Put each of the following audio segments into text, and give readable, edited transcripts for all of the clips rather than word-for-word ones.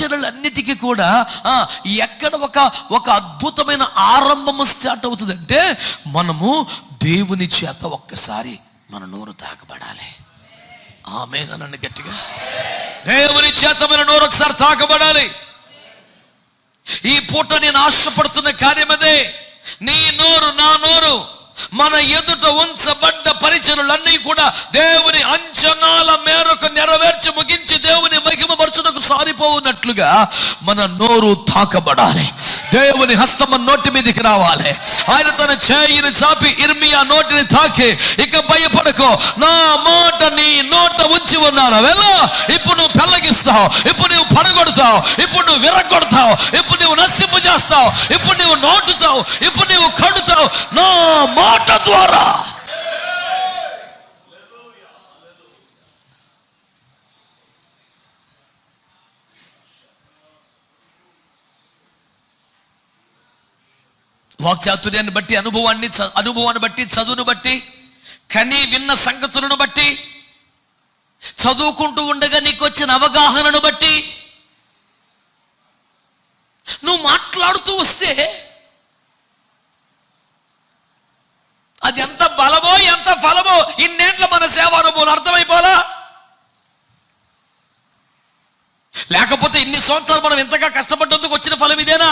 పరిచర్యలన్నిటికీ కూడా ఎక్కడ ఒక అద్భుతమైన ఆరంభము స్టార్ట్ అవుతుందంటే, మనము దేవుని చేత ఒక్కసారి మన నోరు తాకబడాలి. ఆమేన్ అనండి గట్టిగా. దేవుని చేత మన నోరు ఒకసారి తాకబడాలి. ఈ పూట నేను ఆశపడుతున్న కార్యం అదే. నీ నోరు, నా నోరు, మన ఎదుట ఉంచబడ్డ పరిచర్యలన్నీ కూడా దేవుని అంచనాల మేరకు నెరవేర్చి ముగించి దేవుని మహిమపరచుటకు సారిపోవునట్లుగా మన నోరు తాకబడాలి. దేవుని హస్తం నోటి మీదకి రావాలి. ఆయన తన చేయిని చాపి ఇర్మియా నోటిని తాకి, ఇక భయపడకో, నా మాట నీ నోట ఉంచి ఉన్నాను, వెళ్ళ. ఇప్పుడు నువ్వు పెళ్ళగిస్తావు, ఇప్పుడు నువ్వు పడగొడతావు, ఇప్పుడు నువ్వు విరగొడతావు, ఇప్పుడు నువ్వు నశింపు చేస్తావు, ఇప్పుడు నువ్వు నోటుతావు, ఇప్పుడు నువ్వు కడుతావు నా మాట ద్వారా. వాక్చాతుర్యాన్ని బట్టి, అనుభవాన్ని బట్టి, చదువును బట్టి, కని విన్న సంగతులను బట్టి, చదువుకుంటూ ఉండగా నీకు వచ్చిన అవగాహనను బట్టి నువ్వు మాట్లాడుతూ వస్తే అది ఎంత బలమో ఎంత ఫలమో ఇన్నేంట్ల మన సేవానుభవం అర్థమైపోలా. లేకపోతే ఇన్ని సంవత్సరాలు మనం ఎంతగా కష్టపడ్డందుకు వచ్చిన ఫలం ఇదేనా?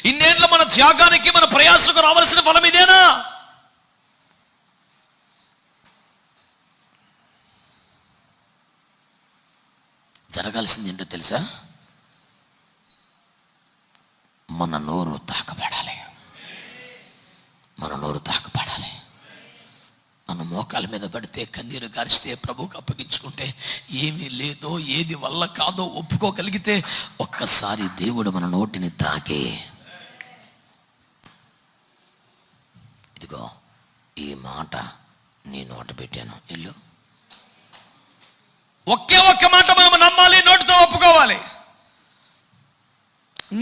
ఇన్నేంట్ల మన త్యాగానికి, మన ప్రయాసకు రావాల్సిన ఫలం ఇదేనా? జరగాల్సింది ఏంటో తెలుసా? మన నోరు తాకబడాలి. మన నోరు తాకబడాలి. మన మోకాల మీద పడితే, కన్నీరు గారిస్తే, ప్రభువుకు అప్పగించుకుంటే, ఏమీ లేదో ఏది వల్ల కాదో ఒప్పుకోగలిగితే ఒక్కసారి దేవుడు మన నోటిని తాకే, ఇదిగో ఈ మాట నీ నోట పెట్టాను, ఇల్లు. ఒక్క మాట మనం నమ్మాలి, నోటితో ఒప్పుకోవాలి.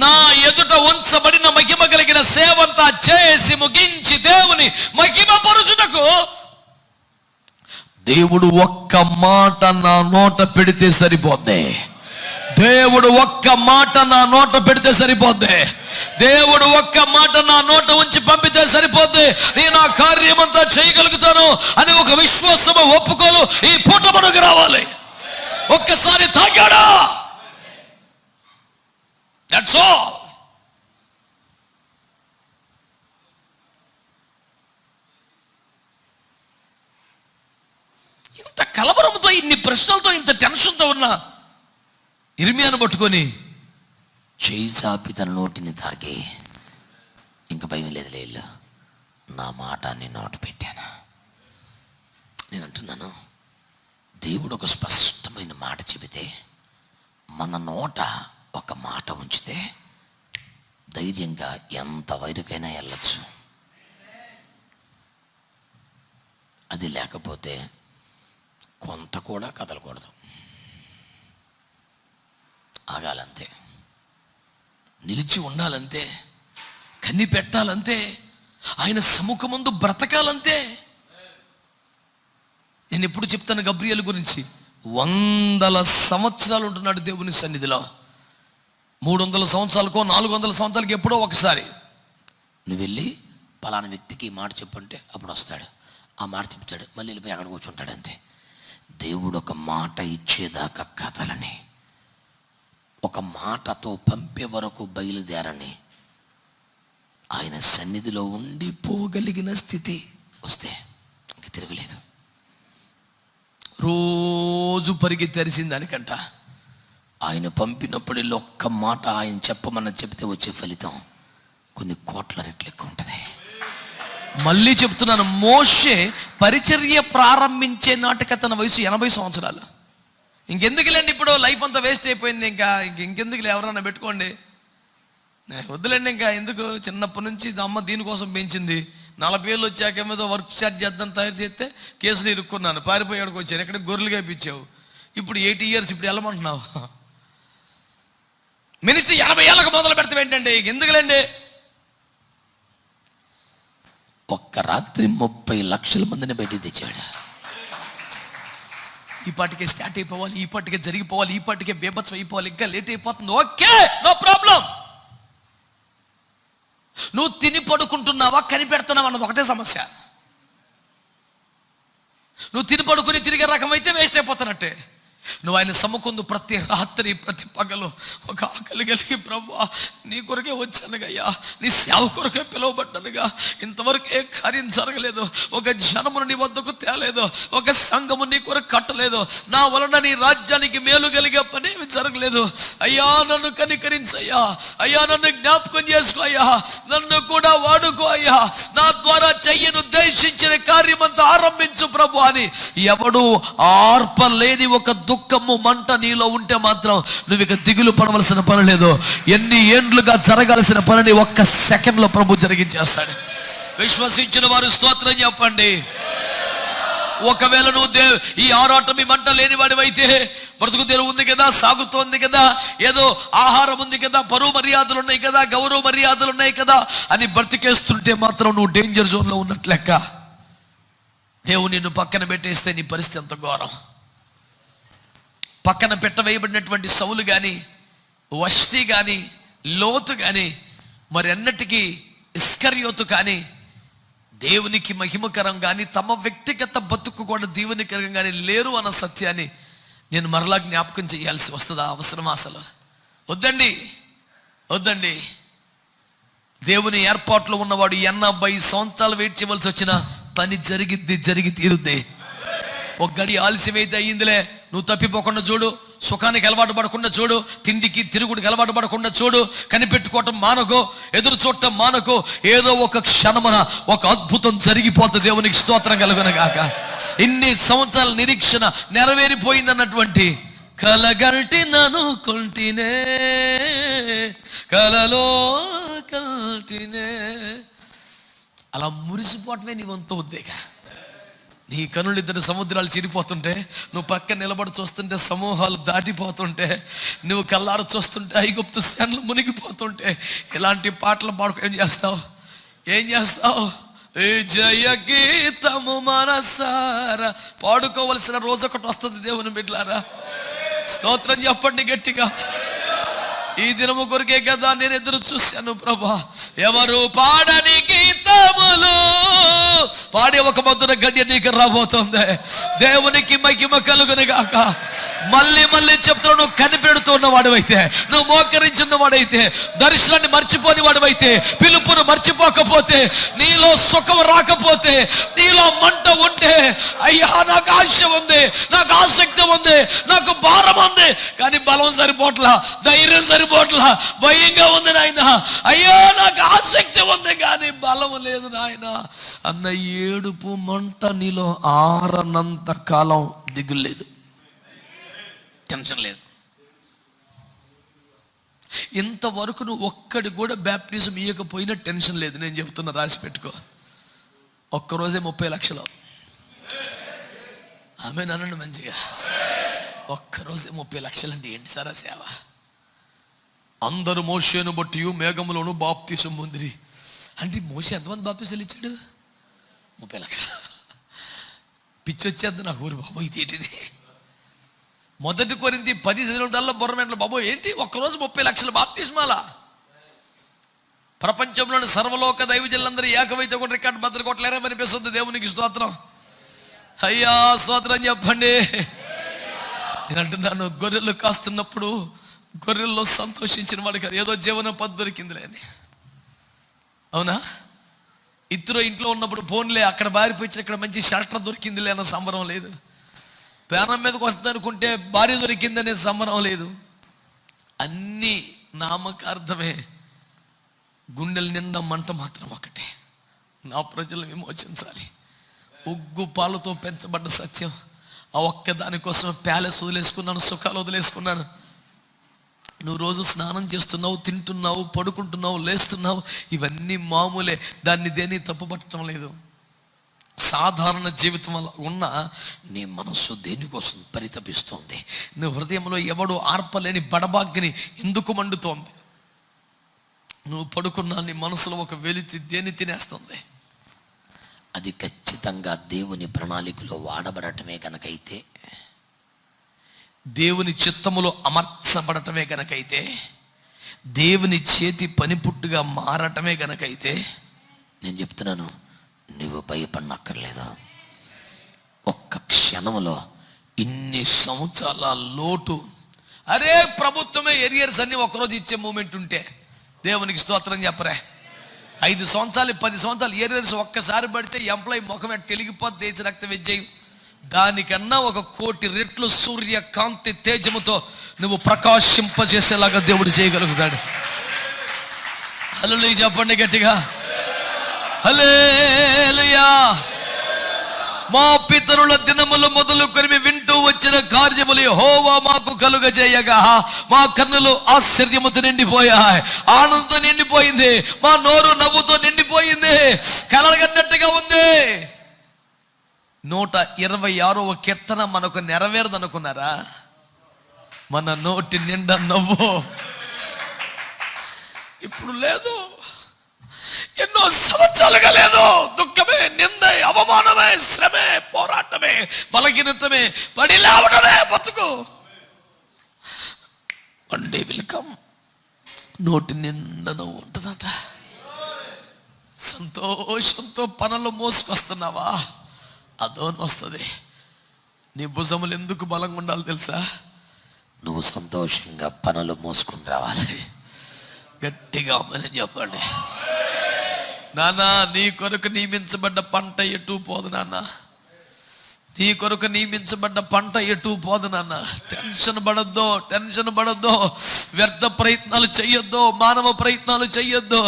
నా ఎదుట ఉంచబడిన మహిమ కలిగిన సేవంతా చేసి ముగించి దేవుని మహిమ పరుచుటకు దేవుడు ఒక్క మాట నా నోట పెడితే సరిపోద్ది. దేవుడు ఒక్క మాట నా నోట పెడితే సరిపోద్ది. దేవుడు ఒక్క మాట నా నోట ఉంచి పంపితే సరిపోద్ది. నేను ఆ కార్యమంతా చేయగలుగుతాను అని ఒక విశ్వాసము, ఒప్పుకోలు ఈ పూట మనకు రావాలి. ఒక్కసారి తాగాడా, దట్స్ ఆల్. ఇంత కలవరంతో, ఇన్ని ప్రశ్నలతో, ఇంత టెన్షన్తో ఉన్న ఇర్మియాను పట్టుకొని చేయి చాపి తన నోటిని తాకి, ఇంక భయం లేదు, లేదు, నా మాట నీ నోట పెట్టాను. నేను అంటున్నాను, దేవుడు ఒక స్పష్టమైన మాట చెబితే, మన నోట ఒక మాట ఉంచితే ధైర్యంగా ఎంత వైరుకైనా వెళ్ళచ్చు. అది లేకపోతే కొంత కూడా కదలకూడదు, ఆగాలంతే, నిలిచి ఉండాలంతే, కన్ని పెట్టాలంతే, ఆయన సముఖమందు బ్రతకాలంతే. నేను ఎప్పుడు చెప్తాను గబ్రియేలు గురించి, 100 సంవత్సరాలు ఉంటున్నాడు దేవుని సన్నిధిలో. 300 సంవత్సరాలకో 400 సంవత్సరాలకి ఎప్పుడో ఒకసారి నువ్వు వెళ్ళి పలానా వ్యక్తికి ఈ మాట చెప్పంటే అప్పుడు వస్తాడు, ఆ మాట చెప్తాడు, మళ్ళీ వెళ్ళిపోయి అక్కడ కూర్చుంటాడు, అంతే. దేవుడు ఒక మాట ఇచ్చేదాకా కథలని, ఒక మాటతో పంపే వరకు బయలుదేరని, ఆయన సన్నిధిలో ఉండిపోగలిగిన స్థితి వస్తే ఇంక తిరగలేదు. రోజు పరిగెత్తరిసిన దానికంట ఆయన పంపినప్పుడు ఒక్క మాట ఆయన చెప్పమని చెప్తే వచ్చే ఫలితం కొన్ని కోట్ల రెట్లు ఎక్కువ ఉంటుంది. మళ్ళీ చెప్తున్నాను, మోషే పరిచర్య ప్రారంభించే నాటికి తన వయసు 80 సంవత్సరాలు. ఇంకెందుకులేండి, ఇప్పుడు లైఫ్ అంతా వేస్ట్ అయిపోయింది, ఇంకెందుకులే, ఎవరన్నా పెట్టుకోండి, వద్దులేండి, ఇంకా ఎందుకు. చిన్నప్పటి నుంచి అమ్మ దీనికోసం పెంచింది. 40 ఏళ్ళు వచ్చాక ఏదో వర్క్ స్టార్ట్ చేద్దాం తయారు చేస్తే కేసులు ఇరుక్కున్నాను, పారిపోయాడికి వచ్చాను, ఎక్కడ గొర్రెలుగా ఇప్పించావు. ఇప్పుడు 80 ఇయర్స్, ఇప్పుడు వెళ్ళమంటున్నావు. మినిస్ట్రీ 80 ఏళ్ళకు మొదలు పెడతాం ఏంటంటే, ఎందుకులేండి. ఒక్క రాత్రి 30 లక్షల మందిని బయటికి తెచ్చాడు. ఈ పాటికే స్టార్ట్ అయిపోవాలి, ఈ పాటికే జరిగిపోవాలి, ఈ పాటికే బేభత్సం అయిపోవాలి, ఇంకా లేట్ అయిపోతుంది. Okay, no problem. నువ్వు తిని పడుకుంటున్నావా, కనిపెడుతున్నావా అన్నది ఒకటే సమస్య. నువ్వు తిని పడుకుని తిరిగే రకం అయితే వేస్ట్ అయిపోతున్నట్టే. నువ్వు ఆయన సమ్ముకుందు ప్రతి రాత్రి ప్రతి పగలు ఒక ఆకలి కలిగి, ప్రభువా నీ కొరకే వచ్చానుగయ్యా, నీ సేవ కొరకే పిలువబడ్డానుగా, ఇంతవరకు ఏ కార్యం జరగలేదు, ఒక జనమును నీ వద్దకు తేలేదు, ఒక సంఘము నీ కొరకు కట్టలేదు, నా వలన నీ రాజ్యానికి మేలు కలిగే పని ఏమి జరగలేదు. అయ్యా నన్ను కనికరించయ్యా, అయ్యా నన్ను జ్ఞాపకం చేసుకో అయ్యా, నన్ను కూడా వాడుకో అయ్యా, నా ద్వారా చెయ్యను ఉద్దేశించిన కార్యమంతా ఆరంభించు ప్రభు అని ఎవడు ఆర్పలేని ఒక దుఃఖము మంట నీలో ఉంటే మాత్రం నువ్వు ఇక దిగులు పడవలసిన పని లేదు. ఎన్ని ఏండ్లుగా జరగాల్సిన పనిని ఒక్క సెకండ్లో ప్రభు జరిగించేస్తాడు. విశ్వసించిన వారు స్తోత్రం చెప్పండి. ఒకవేళ నువ్వు ఈ ఆరాటం ఈ మంట లేనివాడివైతే, బ్రతుకు తెరువు ఉంది కదా, సాగుతోంది కదా, ఏదో ఆహారం ఉంది కదా, పరువు మర్యాదలు ఉన్నాయి కదా, గౌరవ మర్యాదలు ఉన్నాయి కదా అని బ్రతికేస్తుంటే మాత్రం నువ్వు డేంజర్ జోన్లో ఉన్నట్లు లెక్క. దేవుడు నిన్ను పక్కన పెట్టేస్తే నీ పరిస్థితి ఎంత ఘోరం. పక్కన పెట్టవేయబడినటువంటి సౌలు కానీ, వష్టి కానీ, లోతు కానీ, మరి అన్నటికీ ఇస్కరియోతు కానీ దేవునికి మహిమకరం కానీ, తమ వ్యక్తిగత బతుకు కూడా దేవునికరం కానీ లేరు అన్న సత్యాన్ని నేను మరలా జ్ఞాపకం చేయాల్సి వస్తుందా? అవసరమా? అసలు వద్దండి, వద్దండి. దేవుని ఏర్పాట్లో ఉన్నవాడు 80 సంవత్సరాలు వెయిట్ చేయవలసి వచ్చిన పని జరిగి తీరుద్ది. ఒక గడి ఆలస్యమైతే అయ్యిందిలే, నువ్వు తప్పిపోకుండా చూడు, సుఖానికి అలవాటు పడకుండా చూడు, తిండికి తిరుగుడికి అలవాటు పడకుండా చూడు, కనిపెట్టుకోవటం మానకో, ఎదురు చూడటం మానకో, ఏదో ఒక క్షణమున ఒక అద్భుతం జరిగిపోతుంది. దేవునికి స్తోత్రం కలుగునగాక. ఇన్ని సంవత్సరాల నిరీక్షణ నెరవేరిపోయిందన్నటువంటి కలగంటి నను కొంటినే కలలో కంటినే అలా మురిసిపోవటమే నీ వంతు ఉద్దేగా. నీ కనులు 2 సముద్రాలు చిరిపోతుంటే, నువ్వు పక్కన నిలబడి చూస్తుంటే సమూహాలు దాటిపోతుంటే, నువ్వు కల్లారు చూస్తుంటే ఐగుప్తు సేనలు మునిగిపోతుంటే, ఇలాంటి పాటలు పాడుకో ఏం చేస్తావు? ఏ జయ గీతము మనసారా పాడుకోవలసిన రోజు ఒకటి వస్తుంది. దేవుని బిడ్డలారా స్తోత్రం చెప్పండి గట్టిగా. ఈ దినము కొరికే కదా నేను ఎదురు చూశాను ప్రభా. ఎవరు పాడని గీతములు పాడే ఒక మధుర గడ్య నీకు రాబోతుంది. దేవునికి మహిమ కలుగును గాక. మళ్ళీ మళ్ళీ చెప్తున్నా, నువ్వు కనిపెడుతున్న వాడివైతే, నువ్వు మోకరించిన వాడైతే, దర్శనాన్ని మర్చిపోని వాడివైతే, పిలుపును మర్చిపోకపోతే, నీలో సుఖం రాకపోతే, నీలో మంట ఉంటే, అయ్యా నాకు ఆశ ఉంది, నాకు ఆసక్తి ఉంది, నాకు భారం ఉంది, కానీ బలం సరిపోట్లా, ధైర్యం సరిపోట్లా, భయంగా ఉంది నాయన, అయ్యో నాకు ఆసక్తి ఉంది కానీ బలం లేదు నాయన అన్న ఏడుపు మంట నీలో ఆరనంత కాలం దిగులు లేదు, టెన్షన్ లేదు. ఇంతవరకు నువ్వు ఒక్కడి కూడా బ్యాప్టిజం ఇవ్వకపోయినా టెన్షన్ లేదు. నేను చెప్తున్నా, రాసి పెట్టుకో. ఒక్కరోజే 30 లక్షలు. ఆమె నన్ను మంచిగా ఒక్కరోజే 30 లక్షలు అంటే ఏంటి సారా సేవ? అందరూ మోషేను బట్టి మేఘములోను బాప్తిసం పొందిరి అంటే మోషే ఎంతమంది బాప్తిసాలు ఇచ్చాడు? 30 లక్షలు. పిచ్చి వచ్చేద్ది నాకు. ఊరు బాబు ఇదేంటిది? 1 కొరింథీ 10 చదివినప్పుడల్లా బొర్రమెంట్ల బాబు ఏంటి ఒక్కరోజు 30 లక్షల బాప్తిస్మాలా? ప్రపంచంలోని సర్వలోక దైవజనులందరూ ఏకమైతే కూడా రికార్డు బద్దలు కొట్టలేరే అనిపిస్తుంది. దేవునికి స్తోత్రం. అయ్యా స్తోత్రం చెప్పండి. నేను అంటున్నాను, గొర్రెలు కాస్తున్నప్పుడు గొర్రెల్లో సంతోషించిన వాడికి ఏదో జీవనం పద్ధతి దొరికిందిలే అని. అవునా? ఇద్దరు ఇంట్లో ఉన్నప్పుడు ఫోన్లే అక్కడ బారిపోయించిన ఇక్కడ మంచి షెల్టర్ దొరికిందిలే అన్న సంబరం లేదు. పేనం మీదకి వస్తుంది అనుకుంటే భార్య దొరికిందనే సంబరం లేదు. అన్నీ నామకార్థమే. గుండెల నిండా మంట మాత్రం ఒకటే, నా ప్రజలు విమోచించాలి. ఉగ్గు పాలతో పెంచబడ్డ సత్యం. ఆ ఒక్క దానికోసం ప్యాలెస్ వదిలేసుకున్నాను, సుఖాలు వదిలేసుకున్నాను. నువ్వు రోజు స్నానం చేస్తున్నావు, తింటున్నావు, పడుకుంటున్నావు, లేస్తున్నావు, ఇవన్నీ మామూలే. దాన్ని దేన్ని తప్పుపట్టడం లేదు. సాధారణ జీవితం వల్ల ఉన్న నీ మనస్సు దేనికోసం పరితపిస్తోంది? నీ హృదయంలో ఎవడు ఆర్పలేని బడబాగ్ని ఎందుకు మండుతోంది? నువ్వు పడుకున్నా నీ మనసులో ఒక వెలితి దేన్ని తినేస్తుంది? అది ఖచ్చితంగా దేవుని ప్రణాళికలో వాడబడటమే కనుకైతే దేవుని చిత్తములో అమర్చబడటమే గనకైతే, దేవుని చేతి పనిపుట్టుగా మారటమే గనకైతే, నేను చెప్తున్నాను, నువ్వు భయపడనక్కర్లేదు. ఒక్క క్షణంలో ఇన్ని సంవత్సరాల లోటు, అరే ప్రభుత్వమే ఎరియర్స్ అన్ని ఒకరోజు ఇచ్చే మూమెంట్ ఉంటే దేవునికి స్తోత్రం చెప్పరే. 5 సంవత్సరాలు 10 సంవత్సరాలు ఎరియర్స్ ఒక్కసారి పడితే ఎంప్లాయీ ముఖం ఎట్ట వెలిగిపోద్ది, దేశ రక్త విజయం. దానికన్నా 1 కోటి రెట్లు సూర్యకాంతి తేజముతో నువ్వు ప్రకాశింపజేసేలాగా దేవుడు చేయగలుగుతాడు. హల్లెలూయా చెప్పండి గట్టిగా, హల్లెలూయా. మా పితరుల దినములు మొదలుకొని వింటూ వచ్చిన కార్యములు యెహోవా మాకు కలుగజేయగా మా కన్నులు ఆశ్చర్యముతో నిండిపోయాయి, ఆనందంతో నిండిపోయింది, మా నోరు నవ్వుతో నిండిపోయింది, కలగన్నట్టుగా ఉంది. 126వ కీర్తన మనకు నెరవేరదనుకున్నారా? మన నోటి నిండా నవ్వు ఇప్పుడు లేదు, ఎన్నో సంవత్సరాలుగా లేదు. దుఃఖమే, నిందే, అవమానమే, శ్రమే, పోరాటమే, బలహీనతమే, పడి లేవడమే బతుకు. వన్ డే విల్ కమ్, నోటి నిండా నవ్వు ఉంటుందట. సంతోషంతో పనులు మోసుకొస్తున్నావా, అదోని వస్తుంది. నీ భుజములు ఎందుకు బలంగా ఉండాలి తెలుసా? నువ్వు సంతోషంగా పనులు మోసుకుని రావాలి. గట్టిగా అమ్మని చెప్పండి. నాన్న, నీ కొరకు నియమించబడ్డ పంట ఎటు పోదు నాన్న, నీ కొరకు నియమించబడ్డ పంట ఎటు పోదు నాన్న. టెన్షన్ పడొద్దు, వ్యర్థ ప్రయత్నాలు చెయ్యొద్దు, మానవ ప్రయత్నాలు చెయ్యొద్దు.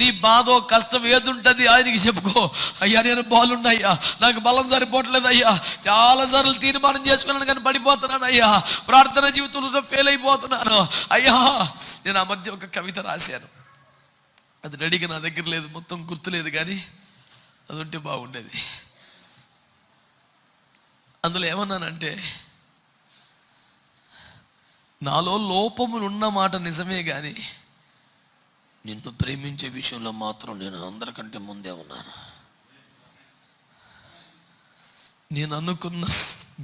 నీ బాధో కష్టం ఏదుంటుంది ఆయనకి చెప్పుకో. అయ్యా నేను బాగున్నాయ్యా, నాకు బలం సరిపోవట్లేదు అయ్యా, చాలాసార్లు తీర్మానం చేసుకున్నాను కానీ పడిపోతున్నాను అయ్యా, ప్రార్థన జీవితంలో ఫెయిల్ అయిపోతున్నాను అయ్యా. నేను ఆ మధ్య ఒక కవిత రాశాను, అది రెడీగా నా దగ్గర లేదు, మొత్తం గుర్తులేదు, కానీ అది ఉంటే బాగుండేది. అందులో ఏమన్నానంటే, నాలో లోపములు ఉన్న మాట నిజమే, కానీ నిన్ను ప్రేమించే విషయంలో మాత్రం నేను అందరికంటే ముందే ఉన్నాను. నేను అనుకున్న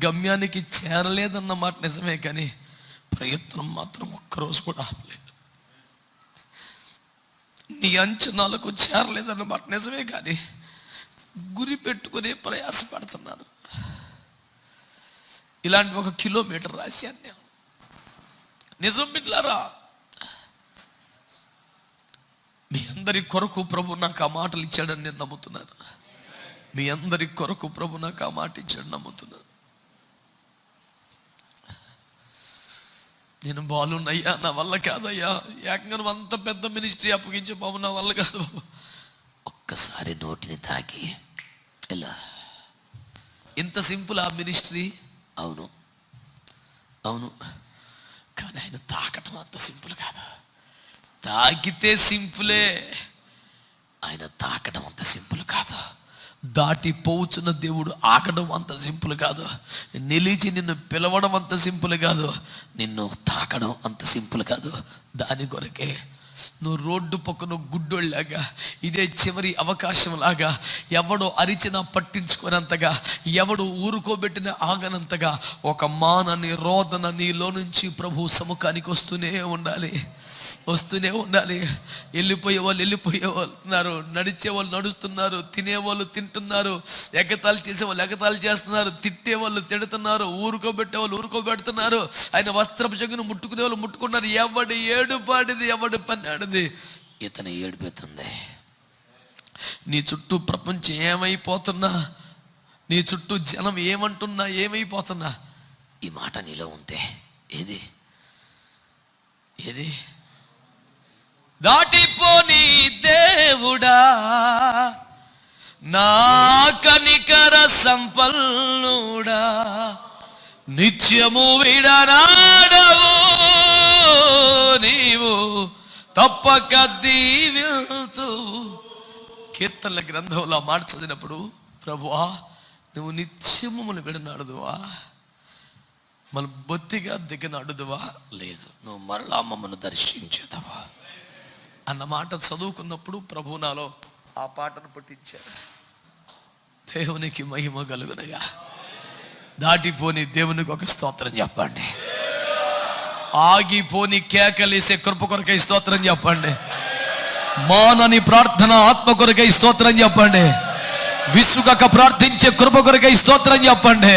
గమ్యానికి చేరలేదన్న మాట నిజమే, కానీ ప్రయత్నం మాత్రం ఒక్కరోజు కూడా ఆపలేదు. నీ అంచనాలకు చేరలేదన్న మాట నిజమే, కానీ గురి పెట్టుకునే ప్రయాసపడుతున్నాను. ఇలాంటి 1 కిలోమీటర్ రాశాను నేను. నిజం బిడ్డలారా, మీ అందరి కొరకు ప్రభు నాకు ఆ మాటలు ఇచ్చాడని నేను నమ్ముతున్నాను. మీ అందరి కొరకు ప్రభు నాకు ఆ మాట ఇచ్చాడని నమ్ముతున్నాను. నేను బాలున్నయ్యా, నా వల్ల కాదయ్యా, ఏకంగా అంత పెద్ద మినిస్ట్రీ అప్పగించే బాబు, నా వల్ల కాదు బాబు. ఒక్కసారి నోటిని తాకి ఎలా, ఇంత సింపుల్ ఆ మినిస్ట్రీ. అవును, కానీ ఆయన తాకటం అంత సింపుల్ కాదు. తాకితే సింపులే, ఆయన తాకడం అంత సింపుల్ కాదు. దాటిపోవచ్చున్న దేవుడు ఆకడం అంత సింపుల్ కాదు. నిలిచి నిన్ను పిలవడం అంత సింపుల్ కాదు. నిన్ను తాకడం అంత సింపుల్ కాదు. దాని కొరకే నువ్వు రోడ్డు పక్కన గుడ్డోళ్ళలాగా, ఇదే చివరి అవకాశం లాగా, ఎవడో అరిచినా పట్టించుకునేంతగా, ఎవడు ఊరుకోబెట్టిన ఆగనంతగా ఒక మానని రోదన నీలో నుంచి ప్రభు సముఖానికి వస్తూనే ఉండాలి. వెళ్ళిపోయే వాళ్ళు వెళ్ళిపోతున్నారు, నడిచే వాళ్ళు నడుస్తున్నారు, తినేవాళ్ళు తింటున్నారు, ఎగతాళి చేసేవాళ్ళు ఎగతాళి చేస్తున్నారు, తిట్టేవాళ్ళు తిడుతున్నారు, ఊరుకోబెట్టేవాళ్ళు ఊరుకోబెడుతున్నారు, ఆయన వస్త్రపు చెంగును ముట్టుకునే వాళ్ళు ముట్టుకున్నారు. ఎవడి ఏడుపాడిది, ఎవడి పన్నాడిది, ఇతను ఏడిపోతుంది. నీ చుట్టూ ప్రపంచం ఏమైపోతున్నా, నీ చుట్టూ జనం ఏమంటున్నా, ఏమైపోతున్నా, ఈ మాట నీలో ఉంటే ఏది దాటిపోని దేవుడా, నా కనికర సంపన్నుడా, నిత్యము విడనాడవు నీవు, తప్పక దీవిల్తూ. కీర్తనల గ్రంథంలో మాట చదివినప్పుడు, ప్రభువా నువ్వు నిత్యము మమ్మల్ని విడనాడుదువా, మన బొత్తిగా దిగనాడుదువా, లేదు నువ్వు మరలా మమ్మల్ని దర్శించేదవా అన్న మాట చదువుకున్నప్పుడు ప్రభు నాలో ఆ పాటను పుట్టించారు. దేవునికి మహిమ కలుగునగా. దాటిపోని దేవునికి ఒక స్తోత్రం చెప్పండి. ఆగిపోని కేకలేసే కృప కొరకై స్తోత్రం చెప్పండి. మానని ప్రార్థన ఆత్మ కొరకై స్తోత్రం చెప్పండి. విసుగక ప్రార్థించే కృప కొరకై స్తోత్రం చెప్పండి.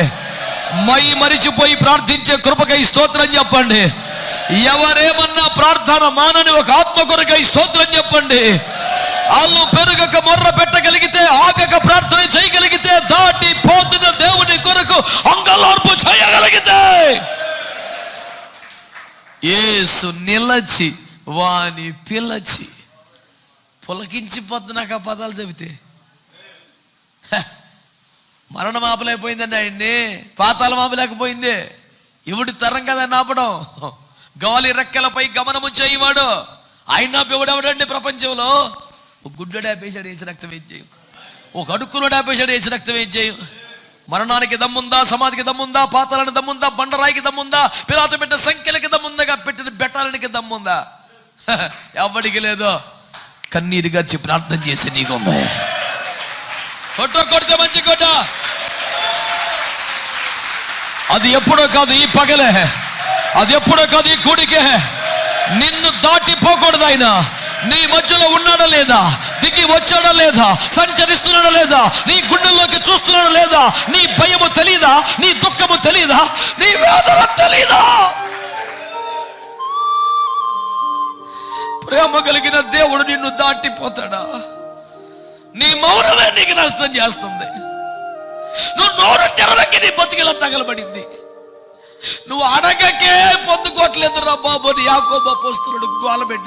మరిచిపోయి ప్రార్థించే కృపకై స్తోత్రం చెప్పండి. ఎవరేమన్నా ప్రార్థన మానని ఒక ఆత్మ కొరకై స్తోత్రం చెప్పండి. వాళ్ళు పెరుగక మొర్ర పెట్టగలిగితే, ఆగక ప్రార్థన చేయగలిగితే, దాటి పోతున్న దేవుని కొరకు అంగలార్పు చేయగలిగితే, యేసు నిలచి వాని పిలచి పులకించిపోద్దు. నాకు ఆ పదాలు చెబితే మరణం ఆపలేకపోయిందండి ఆయన్ని, పాతాళం ఆపలేకపోయింది. ఎవడి తరం కదండి ఆపడం? గాలి రెక్కలపై గమనము చేయవాడు ఆయన ఎవడెవడండి ప్రపంచంలో? ఒక గుడ్డడు ఆపేశాడు, వేసి రక్తం ఏం చేయం. ఒక అడుక్కున్నాడు ఆపేశాడు, వేసి రక్తం ఏం చేయం. మరణానికి దమ్ముందా? సమాధికి దమ్ముందా? పాతాళానికి దమ్ముందా? బండరాయికి దమ్ముందా? పిలాతు పెట్టిన సంఖ్యలకి దమ్ముందా? పెట్టిన బెట్టాలనికి దమ్ముందా? ఎవడికి లేదు. కన్నీరు గచ్చి ప్రార్థన చేసి నీకుందా? కొడితే మంచి కొట్ట. అది ఎప్పుడో కాదు ఈ పగలే, అది ఎప్పుడో కాదు ఈ కూడికే. నిన్ను దాటిపోకూడదు ఆయన. నీ మధ్యలో ఉన్నాడా లేదా? దిగి వచ్చాడా లేదా? సంచరిస్తున్నాడా లేదా? నీ గుండెల్లోకి చూస్తున్నాడా లేదా? నీ భయము తెలీదా? నీ దుఃఖము తెలీదా? నీ వేదన తెలీదా? ప్రేమ కలిగిన దేవుడు నిన్ను దాటిపోతాడా? నీ మౌనమే నీకు నష్టం చేస్తుంది. నువ్వు నోరు తెరవకి నీ బతుకిలా తగలబడింది. నువ్వు అడగకే పొందుకోవట్లేదు రా బాబు అని యాకోబు అపోస్తలుడు గోలబెట్టి